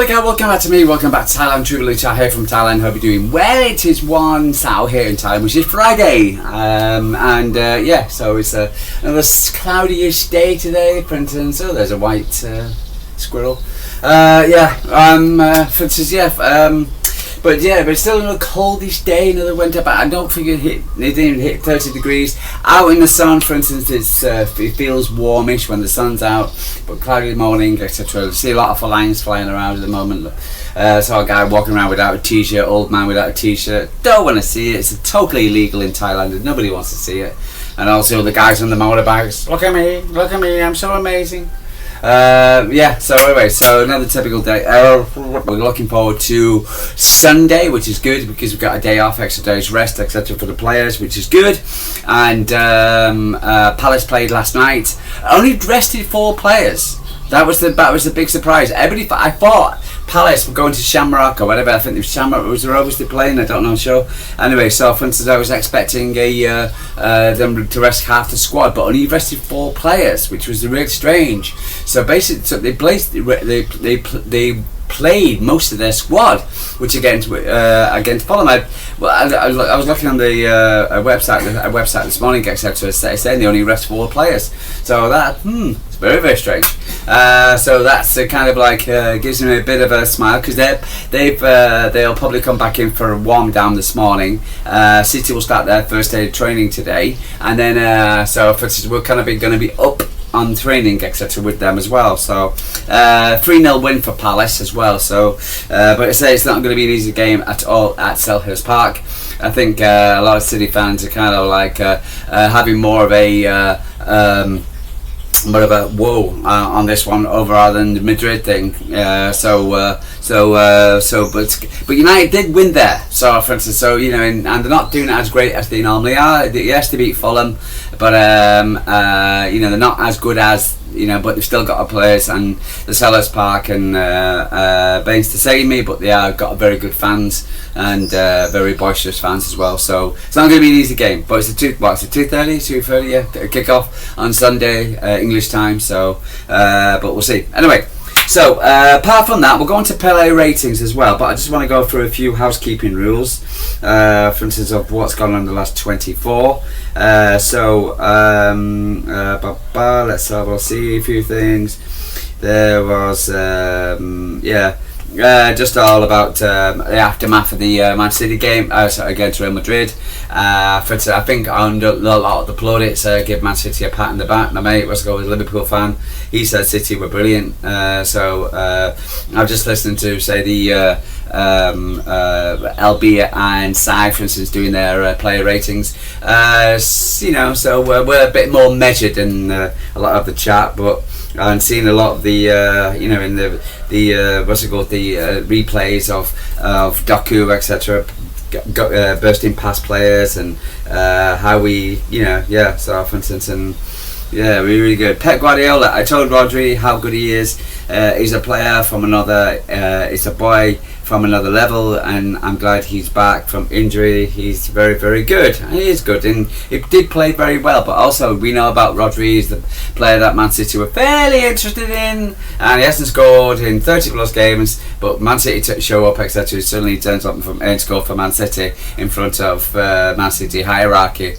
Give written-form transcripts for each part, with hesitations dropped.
What again, welcome back to me, welcome back to Thailand. Truly Chat here from Thailand. Hope you're doing well. It is one Saturday here in Thailand, which is Friday. So it's another cloudy-ish day today, for instance. Oh, there's a white squirrel. But it's still another coldish day, another winter, but I don't think it didn't even hit 30 degrees. Out in the sun, for instance, it feels warmish when the sun's out, but cloudy morning, etc. I see a lot of phalanx flying around at the moment. Saw a guy walking around without a t-shirt, old man without a t-shirt. Don't want to see it. It's totally illegal in Thailand and nobody wants to see it. And also the guys on the motorbikes, look at me, I'm so amazing. So another typical day. We're looking forward to Sunday, which is good because we've got a day off, extra day's rest, etc. for the players, which is good. And Palace played last night. Only rested 4 players. That was the big surprise. I thought Palace were going to Shamrock or whatever. I think Shamrock was obviously playing. I don't know, sure. Anyway, so for instance, I was expecting them to rest half the squad, but only rested 4 players, which was really strange. So basically, they played most of their squad, which against Fulham. I was looking on the website this morning, etc. saying they only rest 4 players. So it's very, very strange. So that's kind of like gives me a bit of a smile because they'll probably come back in for a warm down this morning. City will start their first day of training today, and then we're kind of going to be up on training, etc. with them as well. So 3-0 win for Palace as well. So but I say it's not going to be an easy game at all at Selhurst Park. I think a lot of City fans are kind of like having more of a on this one over than the Madrid thing. But United did win there. So for instance, and they're not doing it as great as they normally are. Yes, they beat Fulham, but they're not as good as but they've still got a place and the Selhurst Park and Baines to save me, but they are got very good fans and very boisterous fans as well. So it's not going to be an easy game, but it's a 2:30 kick off on Sunday English time. So but we'll see. Anyway. So, apart from that, we'll go on to Pele ratings as well, but I just want to go through a few housekeeping rules, for instance, of what's gone on in the last 24. Let's see a few things. There was, just all about the aftermath of the Man City game against Real Madrid. For instance, I think a lot of the plaudits give Man City a pat in the back. My mate was a Liverpool fan. He said City were brilliant. I've just listened to say the LB and Sai, for instance, doing their player ratings. So we're a bit more measured in a lot of the chat, but and seeing a lot of the in the replays of Doku, etc. Bursting past players and how we so for instance really good. Pep Guardiola, I told Rodri how good he is. He's a player from another he's a boy from another level, and I'm glad he's back from injury. He's very, very good. He is good, and he did play very well. But also, we know about Rodri. He's the player that Man City were fairly interested in, and he hasn't scored in 30 plus games. But Man City show up, etc. Suddenly turns up and scored for Man City in front of Man City hierarchy.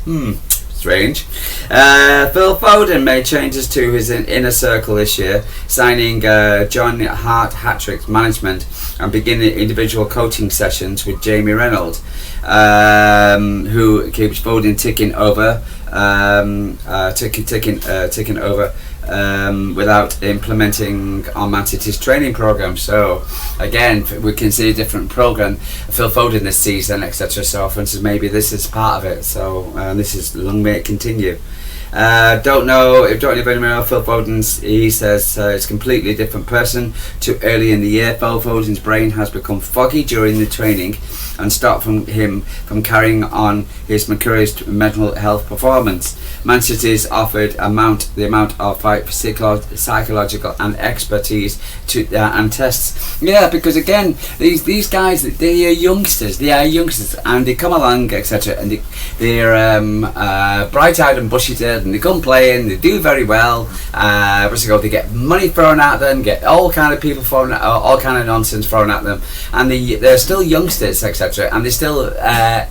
Strange. Phil Foden made changes to his inner circle this year, signing John Hart Hattrick's management and beginning individual coaching sessions with Jamie Reynolds, who keeps Foden ticking over without implementing on Man City's training program. So again, we can see a different program Phil Foden this season, etc. So for instance, maybe this is part of it. So this is long may it continue. Don't know if anybody knows Phil Foden's. He says it's a completely different person to early in the year. Phil Foden's brain has become foggy during the training and stopped him from carrying on his mercurial mental health performance. Man City's offered the amount of right psychological and expertise to and tests. Yeah, because again, these guys, they are youngsters, and they come along, etc., and they're bright-eyed and bushy-tailed, and they come playing, they do very well. They get money thrown at them, get all kind of people thrown, all kind of nonsense thrown at them, and they're still youngsters, etc., and they're still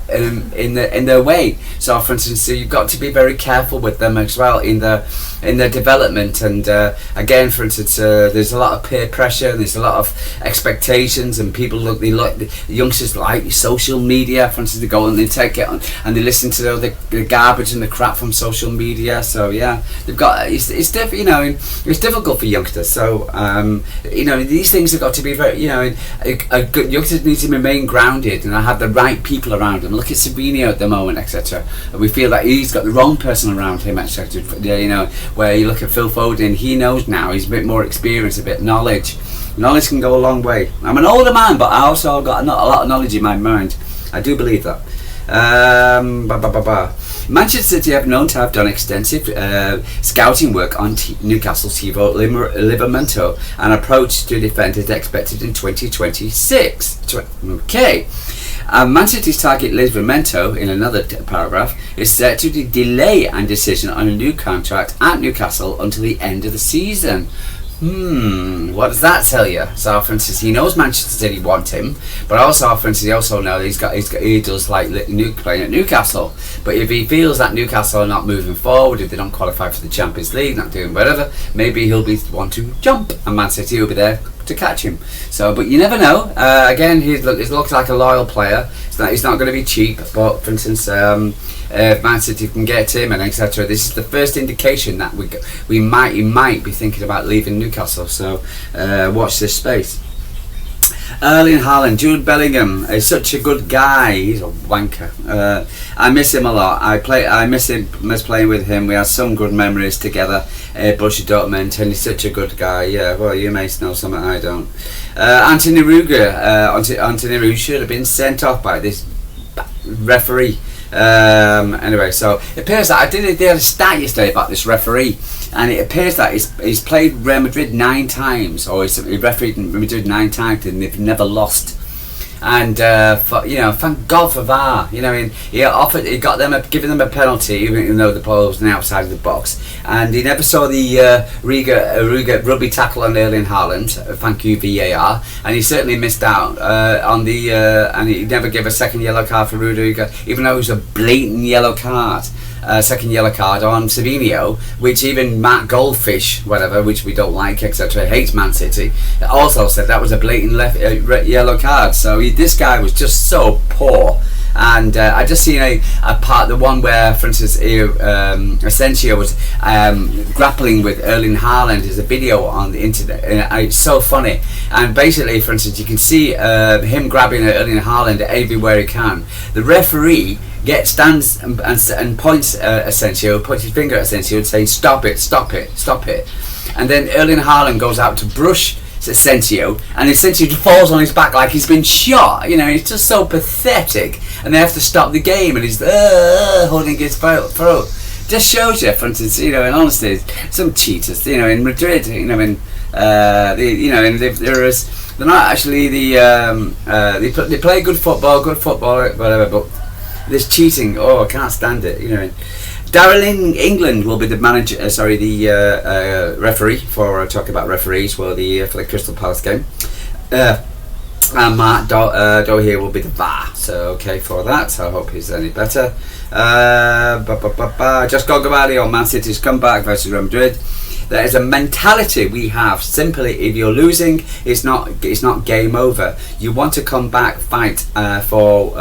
in their way. So, for instance, so you've got to be very careful with them as well in their development. And again, for instance, there's a lot of peer pressure, and there's a lot of expectations, and people the youngsters like social media. For instance, they go and they take it on and they listen to the garbage and the crap from social media. So yeah, they've got it's difficult for youngsters. So these things have got to be very youngsters need to remain grounded and have the right people around them. Look at Savino at the moment, etc. We feel that he's got the wrong person around him, etc. Where you look at Phil Foden, he knows now, he's a bit more experienced, a bit knowledge. Knowledge can go a long way. I'm an older man, but I also got a lot of knowledge in my mind. I do believe that. Manchester City have known to have done extensive scouting work on Newcastle's Thibaut Livramento, an approach to defend is expected in 2026. Okay. Man City's target Livramento, in another paragraph, is set to delay a decision on a new contract at Newcastle until the end of the season. What does that tell you? So, for instance, he knows Manchester City want him, but also, for instance, he also knows he does like playing at Newcastle. But if he feels that Newcastle are not moving forward, if they don't qualify for the Champions League, not doing whatever, maybe he'll want to jump, and Man City will be there to catch him. So, but you never know. Again, he looks like a loyal player. He's not going to be cheap. But for instance, Man City can get him and etc. This is the first indication that he might be thinking about leaving Newcastle. So watch this space. Erling Haaland, Jude Bellingham is such a good guy. He's a wanker. I miss him a lot. I miss playing with him. We had some good memories together. Borussia Dortmund, and he's such a good guy. Yeah, well, you may know something I don't. Anthony Rudiger should have been sent off by this referee. Anyway, so it appears that they had a stat yesterday about this referee, and it appears that he's played Real Madrid 9 times, or he's refereed Madrid 9 times, and they've never lost. And thank God for VAR. He got them giving them a penalty, even though the ball was on the outside of the box, and he never saw the Riga rugby tackle on Erling Haaland. Thank you VAR, and he certainly missed out on the and he never gave a second yellow card for Rudiger, even though it was a blatant yellow card. Second yellow card on Savino, which even Matt Goldfish, which we don't like, etc., hates Man City, also said that was a blatant yellow card. So this guy was just so poor. And I just seen a part, the one where, for instance, Asensio was grappling with Erling Haaland. There's a video on the internet, and it's so funny. And basically, for instance, you can see him grabbing Erling Haaland everywhere he can. The referee stands and points Asensio, points his finger at Asensio, and saying, "Stop it, stop it, stop it." And then Erling Haaland goes out to brush Asensio, and Asensio falls on his back like he's been shot. It's just so pathetic. And they have to stop the game, and he's holding his throat. Just shows you, for instance, in honesty, some cheaters, in Madrid, they're not actually they play good football, whatever, but this cheating, I can't stand it, Darren England will be the manager. The referee for talking about referees for the Crystal Palace game. And Matt Doherty will be the VAR. So okay for that. So I hope he's any better. Just Gogabali on Man City's comeback versus Real Madrid. There is a mentality we have. Simply, if you're losing, it's not game over. You want to come back, fight for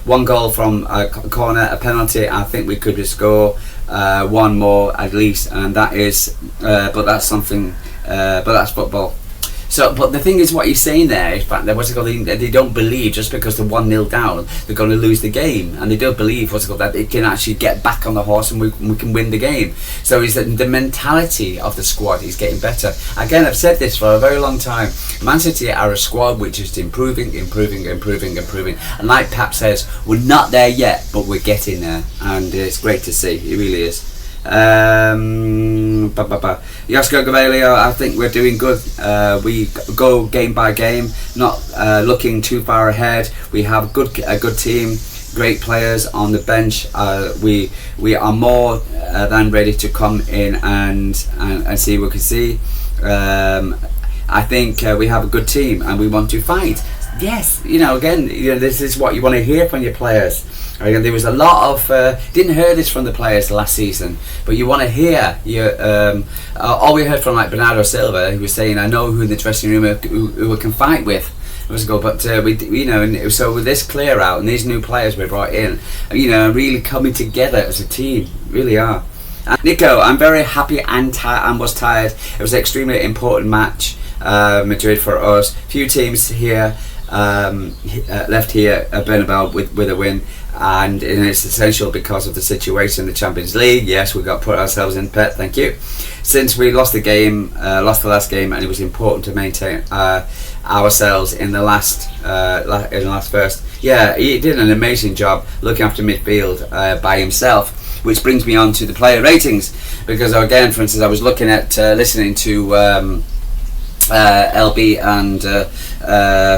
one goal from a corner, a penalty. I think we could score one more at least, and that is. But that's something. But that's football. So, but the thing is, what you're saying there is that they don't believe just because they're 1-0 down, they're going to lose the game, and they don't believe that they can actually get back on the horse and we can win the game. So, is that the mentality of the squad is getting better? Again, I've said this for a very long time. Man City are a squad which is improving, and like Pep says, we're not there yet, but we're getting there, and it's great to see. It really is. Josko Gavelio, I think we're doing good. We go game by game, not looking too far ahead. We have a good team, great players on the bench. We are more than ready to come in and see what we can see. I think we have a good team and we want to fight. Yes, again, this is what you want to hear from your players. Again, there was a lot of didn't hear this from the players last season, but you want to hear all we heard from like Bernardo Silva, who was saying, "I know who in the dressing room who we can fight with." But and so with this clear out and these new players we brought in, really coming together as a team, really are. And Nico, I'm very happy and was tired. It was an extremely important match, Madrid for us. Few teams here. Left here at Bernabeu with a win, and it's essential because of the situation in the Champions League. Yes, we got put ourselves in pet. Thank you. Since we lost the last game, and it was important to maintain ourselves in the last first. Yeah, he did an amazing job looking after midfield by himself. Which brings me on to the player ratings, because again, for instance, I was looking at listening to. LB and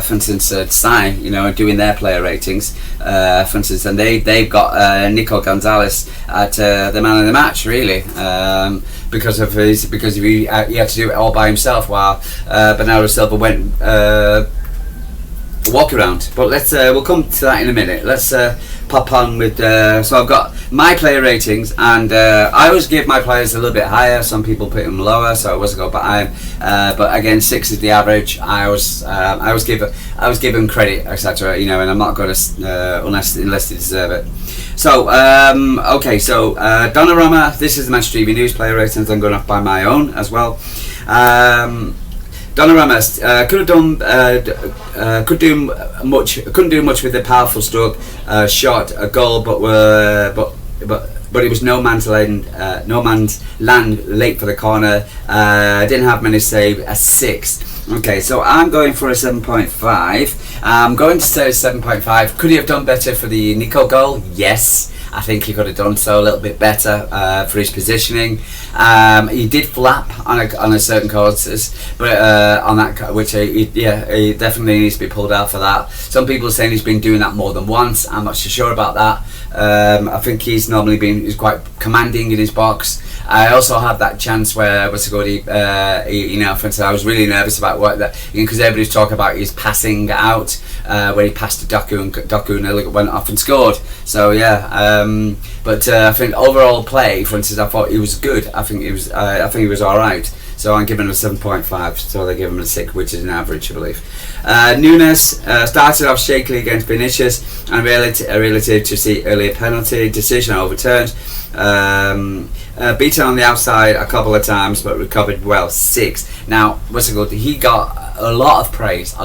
for instance Sai, doing their player ratings, for instance, and they've got Nico Gonzalez at the man of the match, really, because he had to do it all by himself, while Bernardo Silva went walk around. But we'll come to that in a minute. Let's pop on with so I've got my player ratings, and I always give my players a little bit higher. Some people put them lower, so I was go behind. But again, 6 is the average. I always give them credit, etc. And I'm not going to unless they deserve it. So okay, so Donnarumma. This is the Manchester TV News player ratings. I'm going off by my own as well. Donnarumma couldn't do much with the powerful stroke shot, a goal, but it was no man's land late for the corner. Didn't have many save, a 6. Okay, so I'm going for a 7.5. I'm going to say 7.5. Could he have done better for the Nico goal? Yes. I think he could have done so a little bit better for his positioning. He did flap on a certain courses, but on that, which he definitely needs to be pulled out for that. Some people are saying he's been doing that more than once. I'm not so sure about that. I think he's quite commanding in his box. I also had that chance where for instance, I was really nervous about because everybody's talking about his passing out, where he passed to Doku and Doku went off and scored. So yeah, but I think overall play, for instance, I thought he was good. I think he was all right. So I'm giving him a 7.5. So they give him a 6, which is an average, I believe. Nunes started off shakily against Vinicius, and relative to see earlier penalty decision overturned. Beaten on the outside a couple of times, but recovered well. 6. Now, he got a lot of praise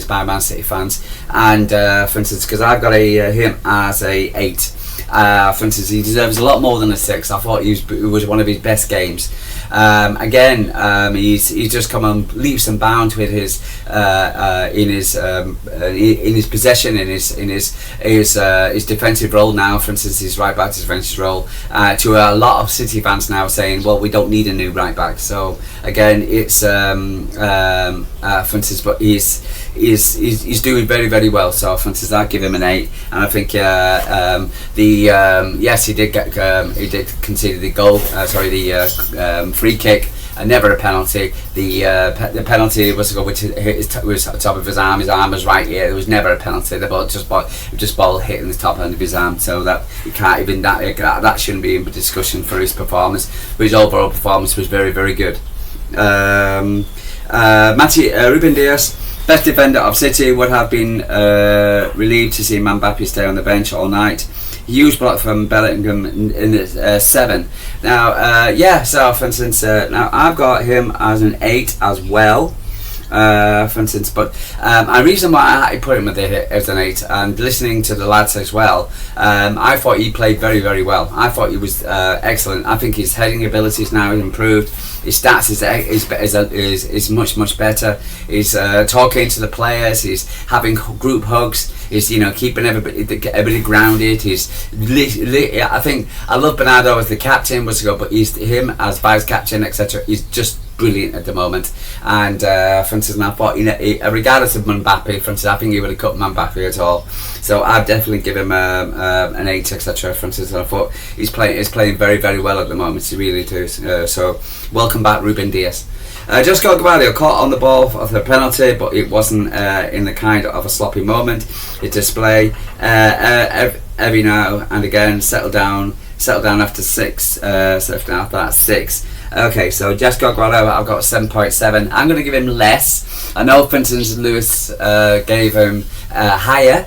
by Man City fans, and for instance, because I've got him as a 8. For instance, he deserves a lot more than a 6. I thought it was one of his best games. He's just come on leaps and bounds with his in his possession, in his defensive role now. For instance, his right back defensive role. To a lot of City fans now saying, well, we don't need a new right back. So again, it's for instance, but he's doing very, very well. So for instance, I give him an 8, and I think yes, he did concede the goal. The free kick, and never a penalty. The penalty was which was on top of his arm. His arm was right here. There was never a penalty. The ball hitting the top end of his arm. So that you can't even that shouldn't be in discussion for his performance. But his overall performance was very, very good. Ruben Dias, best defender of City, would have been relieved to see Mbappe stay on the bench all night. Huge block from Bellingham in the 7. Now, so for instance, now I've got him as an 8 as well. for instance. But a reason why I put him as an 8, and listening to the lads as well, I thought he played very, very well. I thought he was excellent. I think his heading abilities now improved. His stats is much, much better. He's talking to the players. He's having group hugs. He's keeping everybody grounded. I think I love Bernardo as the captain, but him as vice captain, etc. He's just brilliant at the moment. And for instance, I thought regardless of Mbappe, for instance, I think he would have cut Mbappe at all. So I'd definitely give him an 8, etc. For instance, and I thought he's playing very, very well at the moment. He really does. So welcome back, Ruben Dias. Josko Gvardiol caught on the ball for the penalty, but it wasn't in the kind of a sloppy moment. It display every now and again. Settle down after 6. After that 6. Okay, so Josko Gvardiol, I've got 7.7. I'm going to give him less. I know, for instance, Lewis gave him higher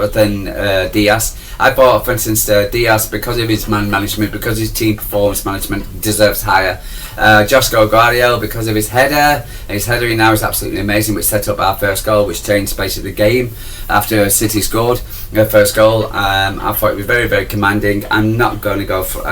than Diaz. I thought, for instance, Diaz, because of his man management, because of his team performance management, deserves higher. Josko Gvardiol, because of his header now is absolutely amazing, which set up our first goal, which changed basically the game after City scored their first goal. I thought it was very, very commanding. I'm not going to go for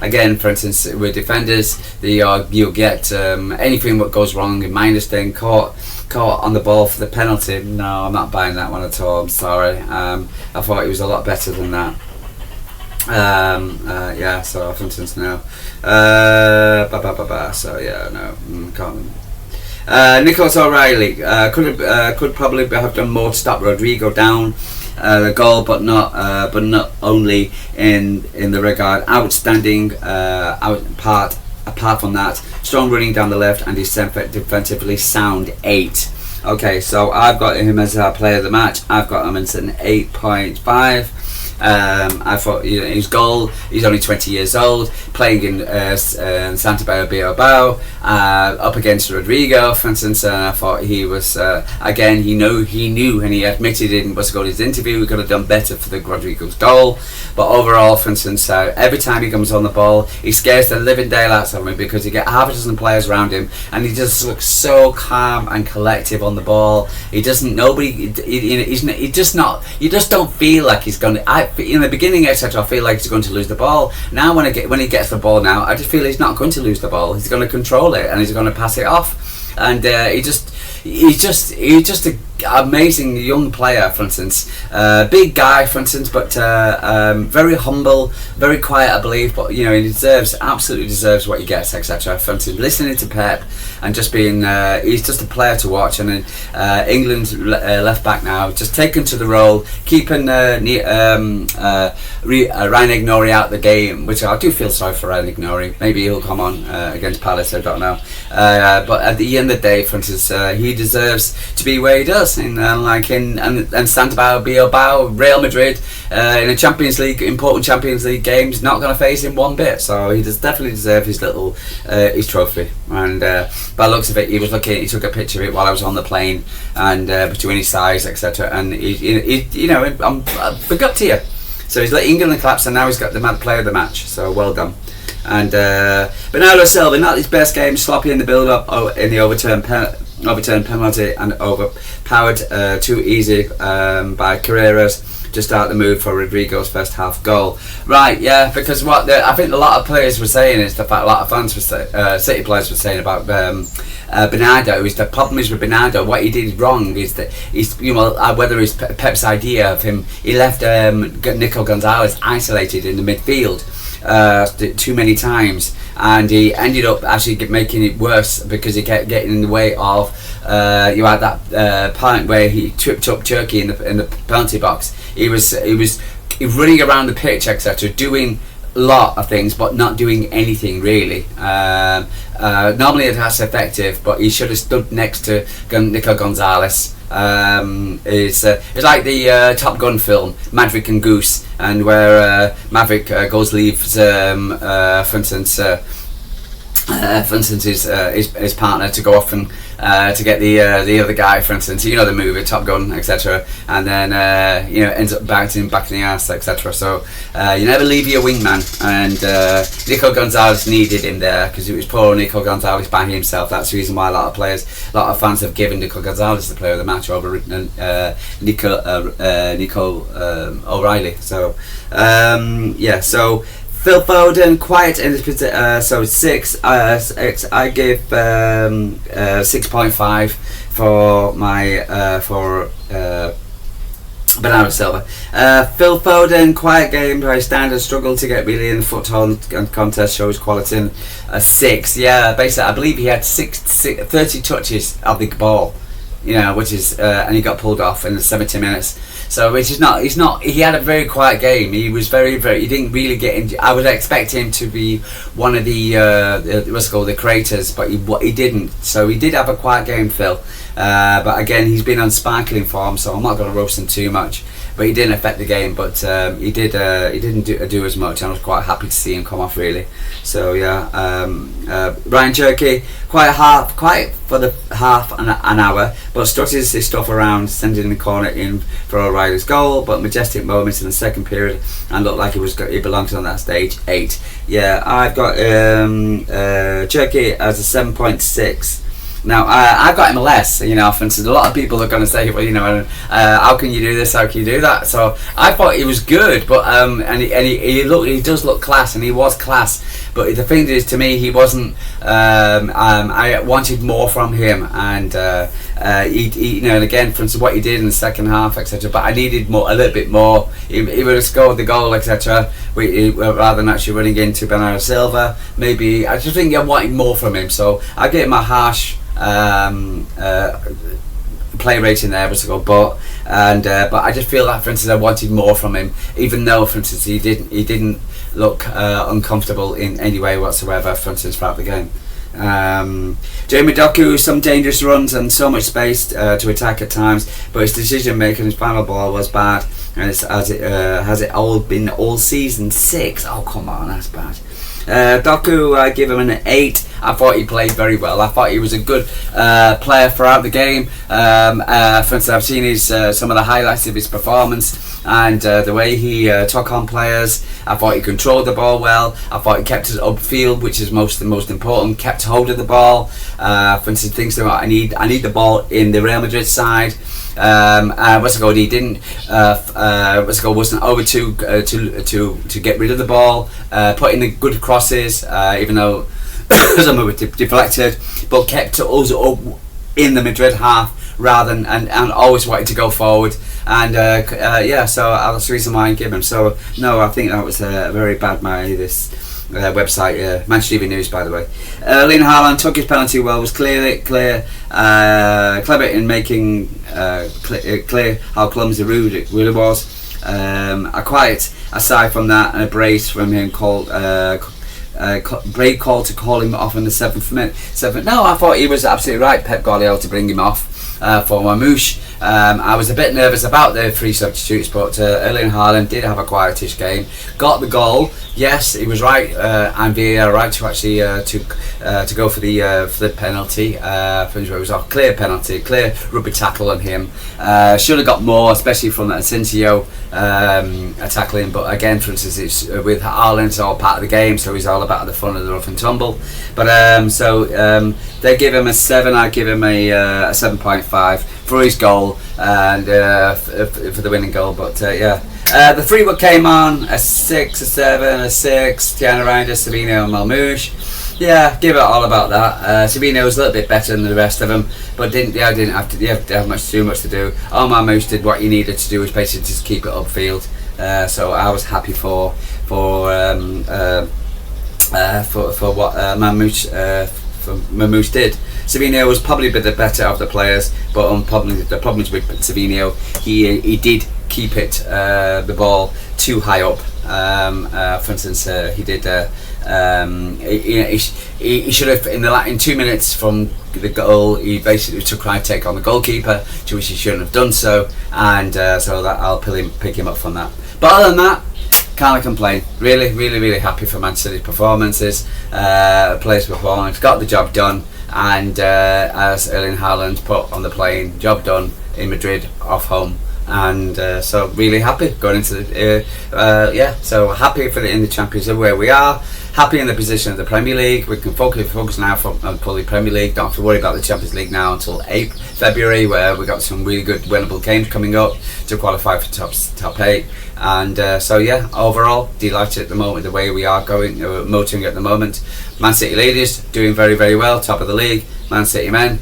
again, for instance, with defenders, you'll get anything that goes wrong. Minus thing caught on the ball for the penalty. No, I'm not buying that one at all. I'm sorry. I thought it was a lot better than that. So for instance, no. So yeah, no, can't. Nicholas O'Reilly could probably have done more to stop Rodrigo down the goal, but not only in the regard. Outstanding apart from that, strong running down the left, and he's defensively sound 8. Okay, so I've got him as our player of the match. I've got him as an 8.5. I thought his goal, he's only 20 years old, playing in Santa Bilbao up against Rodrigo, for instance. I thought he was again, he knew and he admitted in what's called his interview, we could have done better for the Rodrigo's goal. But overall, for instance, every time he comes on the ball, he scares the living daylights out of me, because you get half a dozen players around him and he just looks so calm and collective on the ball. He doesn't, he just don't feel like he's going to, in the beginning, etc., I feel like he's going to lose the ball. Now when he gets the ball now, I just feel he's not going to lose the ball. He's going to control it and he's going to pass it off. And he's just an amazing young player, for instance. Big guy, for instance, but very humble, very quiet, I believe. But he absolutely deserves what he gets, etc. For instance, listening to Pep and just being, he's just a player to watch. And then England's left back now, just taken to the role, keeping Ryan Ignori out the game, which I do feel sorry for Ryan Ignori. Maybe he'll come on against Palace, I don't know. But at the end of the day, for instance, he deserves to be where he does, in Santa Bilbao, Real Madrid, in a Champions League, important Champions League games, not going to face him one bit. So he does definitely deserve his little his trophy. And by the looks of it, he took a picture of it while I was on the plane, and between his thighs, etc. And I'm big up to you. So he's let England collapse, and now he's got the player of the match. So well done. And Bernardo Silva, not his best game, sloppy in the build-up, in the overturned penalty, and overpowered too easy by Carreras to start the move for Rodrigo's first half goal. Right, yeah, because I think a lot of players were saying is the fact, a lot of fans were City players were saying about Bernardo is the problem is with Bernardo, what he did wrong is that he's, whether it's Pep's idea of him, he left Nico Gonzalez isolated in the midfield too many times, and he ended up actually making it worse, because he kept getting in the way of you had that point where he tripped up Turkey in the penalty box. He was running around the pitch, etc., doing a lot of things but not doing anything really. Normally that's effective, but he should have stood next to Nico Gonzalez. It's like the Top Gun film Maverick and Goose, and where Maverick leaves for instance his partner to go off and to get the other guy, for instance, the movie Top Gun, etc., and then ends up back in the ass, etc. So you never leave your wingman, and Nico Gonzalez needed him there because it was poor Nico Gonzalez by himself. That's the reason why a lot of fans have given Nico Gonzalez the player of the match over Nico O'Reilly. So so Phil Foden, quiet in this so 6. I give 6.5 for my Bernardo Silva. Phil Foden, quiet game, very standard, struggled to get really in the foothold and contest, shows quality in a 6. Yeah, basically I believe he had 30 touches of the ball, which is and he got pulled off in the 70 minutes. So which is not, he had a very quiet game. He was very, he didn't really get into, I would expect him to be one of the the creators, but he didn't. So he did have a quiet game, Phil. But again, he's been on sparkling form, so I'm not going to roast him too much. But he didn't affect the game, but he didn't do as much, and I was quite happy to see him come off, really. So Ryan Cherky, quiet for the half an hour, but structures his stuff around, sending the corner in for O'Reilly's goal, but majestic moments in the second period, and looked like he belongs on that stage. 8. Yeah, I've got Cherky as a 7.6. Now I've got him less, for instance. A lot of people are going to say, well, how can you do this? How can you do that? So I thought he was good, but he does look class, and he was class. But the thing is, to me, he wasn't. I wanted more from him, and and again, for instance, what he did in the second half, etc. But I needed a little bit more. He would have scored the goal, etc. Rather than actually running into Bernardo Silva. Maybe I just think I wanted more from him, so I gave him a harsh play rating there, but I just feel that, for instance, I wanted more from him, even though, for instance, he didn't look uncomfortable in any way whatsoever, for instance, throughout the game. Jamie Doku, some dangerous runs and so much space to attack at times, but his decision making, his final ball was bad, and has it all been all season. 6. Oh, come on, that's bad. Doku, I give him an 8. I thought he played very well. I thought he was a good player throughout the game. For instance, I've seen some of the highlights of his performance, and the way he took on players. I thought he controlled the ball well. I thought he kept it upfield, which is the most important. Kept hold of the ball. For instance, things that I need the ball in the Real Madrid side. He didn't. Wasn't over to get rid of the ball. Put in the good crosses, even though some of it deflected, but kept us up in the Madrid half rather than and always wanted to go forward. And so that's the reason why I give him. So no, I think that was very bad. This website, Manchester TV News, by the way. Erling Haaland took his penalty well, was clever in making clear how clumsy rude it really was. A quiet aside from that, and a brace from him called great call to call him off in the 7th minute. No, I thought he was absolutely right, Pep Guardiola, to bring him off for Mamouche. I was a bit nervous about the 3 substitutes, but Erling Haaland did have a quietish game. Got the goal. Yes, he was right, and VAR right to actually to go for the penalty. It was a clear penalty, clear rugby tackle on him. Should have got more, especially from Asensio tackling. But again, for instance, it's with Haaland, it's all part of the game, so he's all about the fun of the rough and tumble. But they give him a 7. I give him a 7.5 for his goal and for the winning goal. But the 3 what came on, a 6, a 7, a 6. Tiana Reinders, Savino and Malmouche. Yeah, give it all about that. Savino was a little bit better than the rest of them, but didn't have too much to do. All Malmouche did what he needed to do, was basically just keep it upfield. So I was happy for what Mamouche did. Savino was probably the better of the players, but the problems with Savino, he did keep the ball too high up. For instance, he did. He should have in 2 minutes from the goal. He basically took try to take on the goalkeeper, to which he shouldn't have done so, and so that I'll pick him up from that. But other than that, can't complain. Really, really, really happy for Man City's performances. Players' performance, got the job done, and as Erling Haaland put on the plane, job done in Madrid, off home. And so really happy going into the so happy for in the Champions League where we are, happy in the position of the Premier League. We can focus now on the Premier League, don't have to worry about the Champions League now until February, where we've got some really good winnable games coming up to qualify for top 8. And overall delighted at the moment the way we are going, motoring at the moment. Man City ladies doing very, very well, top of the league. Man City men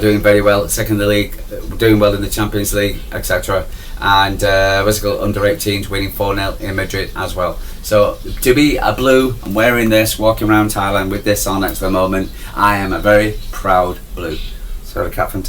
doing very well, second in the league, doing well in the Champions League, etc. And Wessex under 18s winning 4-0 in Madrid as well. So to be a blue and wearing this, walking around Thailand with this on at the moment, I am a very proud blue. So the captain.